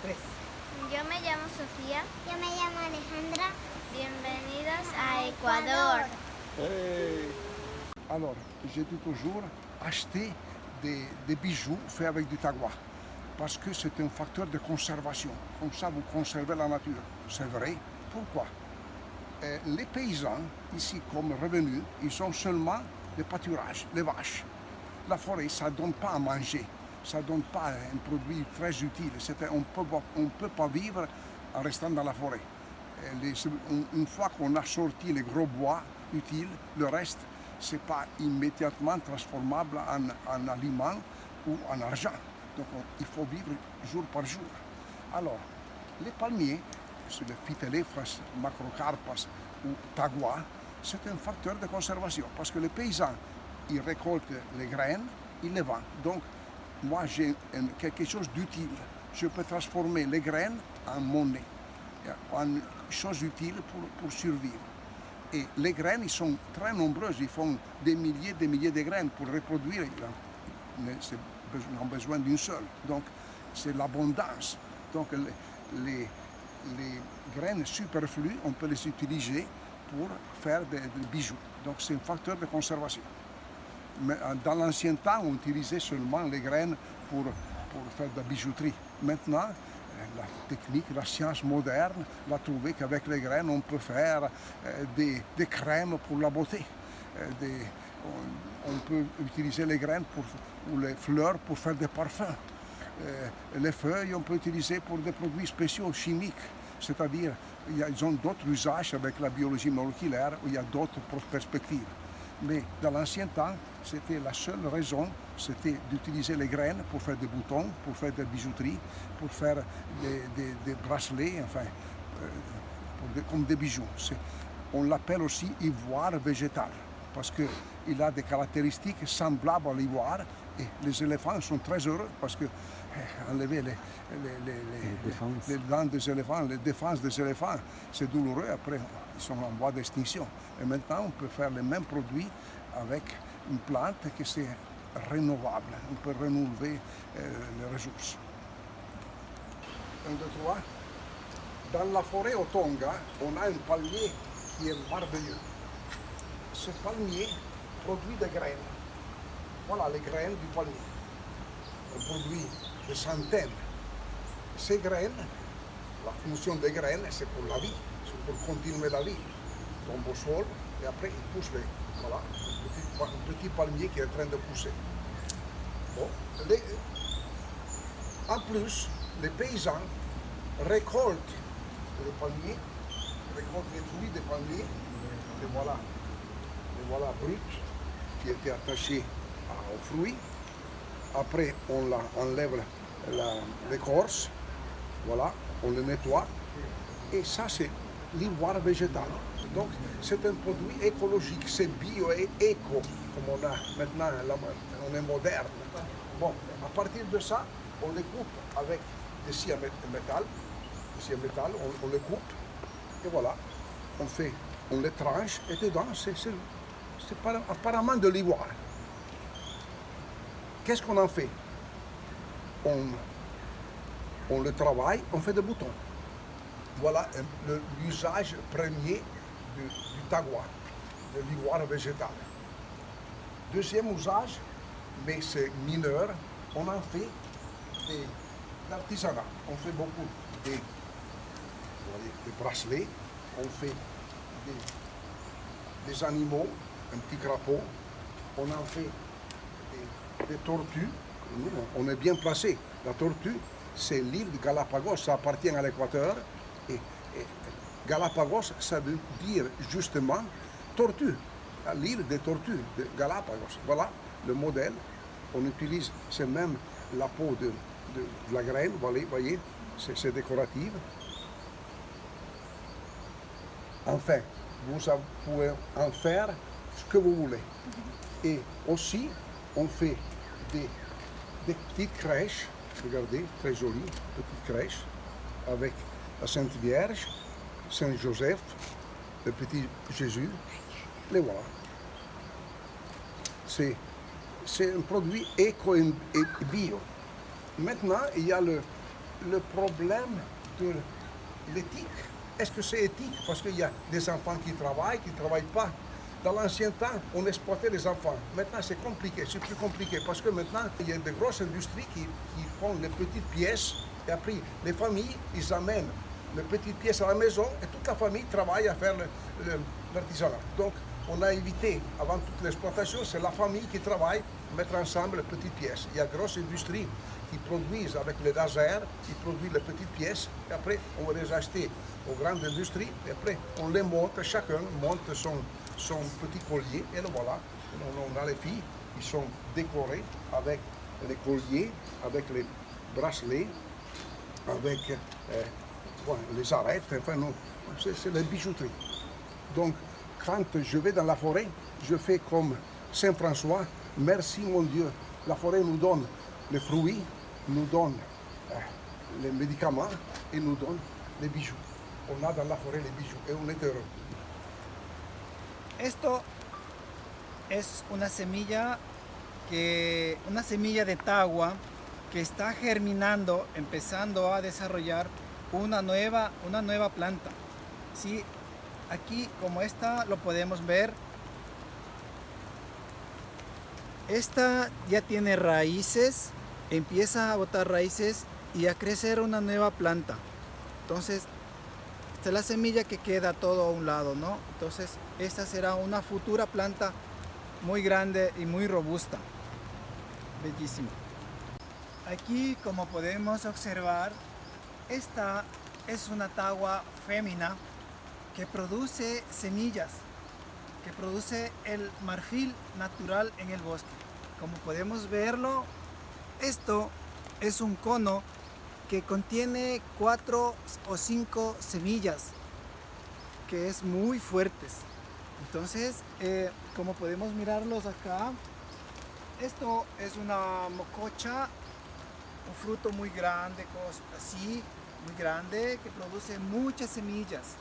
Tres. Yo me llamo Sofía. Yo me llamo Alejandra. Bienvenidos a Ecuador. Hey. Alors, j'ai dû toujours acheter des bijoux faits avec du tagua parce que c'est un facteur de conservation. Comme ça, vous conservez la nature. C'est vrai. Pourquoi? Les paysans, ici comme revenus, ils ont seulement le pâturage, les vaches. La forêt, ça ne donne pas à manger. Ça ne donne pas un produit très utile. On ne peut pas vivre en restant dans la forêt. Une fois qu'on a sorti les gros bois utiles, le reste, ce n'est pas immédiatement transformable en aliment ou en argent. Donc il faut vivre jour par jour. Alors, les palmiers, c'est le Phytelephras macrocarpas ou tagua, c'est un facteur de conservation parce que les paysans, ils récoltent les graines, ils les vendent. Donc, moi, j'ai quelque chose d'utile. Je peux transformer les graines en monnaie, en chose utile pour survivre. Et les graines, ils sont très nombreuses. Ils font des milliers de graines pour reproduire. On a besoin d'une seule. Donc, c'est l'abondance. Donc, les graines superflues, on peut les utiliser pour faire des bijoux. Donc, c'est un facteur de conservation. Mais dans l'ancien temps, on utilisait seulement les graines pour faire de la bijouterie. Maintenant, la technique, la science moderne l'a trouvé qu'avec les graines, on peut faire des crèmes pour la beauté. On peut utiliser les graines ou les fleurs pour faire des parfums. Les feuilles, on peut utiliser pour des produits spéciaux chimiques. C'est-à-dire, ils ont d'autres usages avec la biologie moléculaire où il y a d'autres perspectives. Mais dans l'ancien temps, c'était la seule raison, c'était d'utiliser les graines pour faire des boutons, pour faire des bijouteries, pour faire des bracelets, enfin, comme des bijoux. On l'appelle aussi ivoire végétal, parce qu'il a des caractéristiques semblables à l'ivoire, et les éléphants sont très heureux, parce que enlever les dents des éléphants, les défenses des éléphants, c'est douloureux, après ils sont en voie d'extinction. Et maintenant, on peut faire les mêmes produits avec une plante qui c'est rénovable. On peut renouveler les ressources. 1, 2, 3. Dans la forêt au Tonga, on a un palmier qui est merveilleux. Ce palmier produit des graines. Voilà les graines du palmier. On produit des centaines. Ces graines, la fonction des graines, c'est pour la vie, c'est pour continuer la vie. Il tombe au sol et après il pousse voilà, un petit palmier qui est en train de pousser. Bon, en plus, les paysans récoltent le palmier, récoltent les fruits des palmiers, les voilà bruts qui étaient attachés aux fruits. Après, on enlève l'écorce, voilà, on le nettoie, et ça c'est l'ivoire végétal. Donc c'est un produit écologique, c'est bio et éco, comme on a maintenant, on est moderne. Bon, à partir de ça, on les coupe avec des scies à métal, on les coupe, et voilà, on les tranche, et dedans, c'est apparemment de l'ivoire. Qu'est-ce qu'on en fait? On le travaille, on fait des boutons. Voilà l'usage premier du tagua, de l'ivoire végétal. Deuxième usage, mais c'est mineur, on en fait l'artisanat. On fait beaucoup des bracelets, on fait des animaux, un petit crapaud, on en fait des tortues. Nous, on est bien placé. La tortue, c'est l'île de Galapagos, ça appartient à l'Équateur. Et Galapagos, ça veut dire justement tortue, l'île des tortues de Galapagos. Voilà le modèle. On utilise, c'est même la peau de la graine, vous voyez, c'est décoratif. Enfin, vous pouvez en faire ce que vous voulez. Et aussi, on fait des petites crèches, regardez, très jolies, petites crèches, avec la Sainte Vierge, Saint Joseph, le petit Jésus, les voilà. C'est un produit éco et bio. Maintenant, il y a le problème de l'éthique. Est-ce que c'est éthique? Parce qu'il y a des enfants qui ne travaillent pas. Dans l'ancien temps, on exploitait les enfants. Maintenant, c'est compliqué, c'est plus compliqué parce que maintenant, il y a de grosses industries qui font les petites pièces et après, les familles, ils amènent les petites pièces à la maison et toute la famille travaille à faire l'artisanat. Donc, on a évité, avant toute l'exploitation, c'est la famille qui travaille à mettre ensemble les petites pièces. Il y a de grosses industries qui produisent avec les lasers, qui produisent les petites pièces et après, on va les acheter aux grandes industries et après, on les monte, chacun monte son petit collier et le voilà. On a les filles qui sont décorées avec les colliers, avec les bracelets, avec les arêtes, enfin non, c'est la bijouterie. Donc quand je vais dans la forêt, je fais comme Saint François, merci mon Dieu, la forêt nous donne les fruits, nous donne les médicaments et nous donne les bijoux. On a dans la forêt les bijoux et on est heureux. Esto es una semilla de tagua que está germinando, empezando a desarrollar una nueva planta. ¿Sí? Aquí, como esta lo podemos ver, esta ya tiene raíces, empieza a botar raíces y a crecer una nueva planta. Entonces, esta es la semilla que queda todo a un lado, ¿no? Entonces, esta será una futura planta muy grande y muy robusta. Bellísima. Aquí, como podemos observar, esta es una tagua fémina que produce semillas, que produce el marfil natural en el bosque. Como podemos verlo, esto es un cono que contiene 4 o 5 semillas, que es muy fuertes. Entonces, como podemos mirarlos acá, esto es una mococha, un fruto muy grande, así, muy grande, que produce muchas semillas.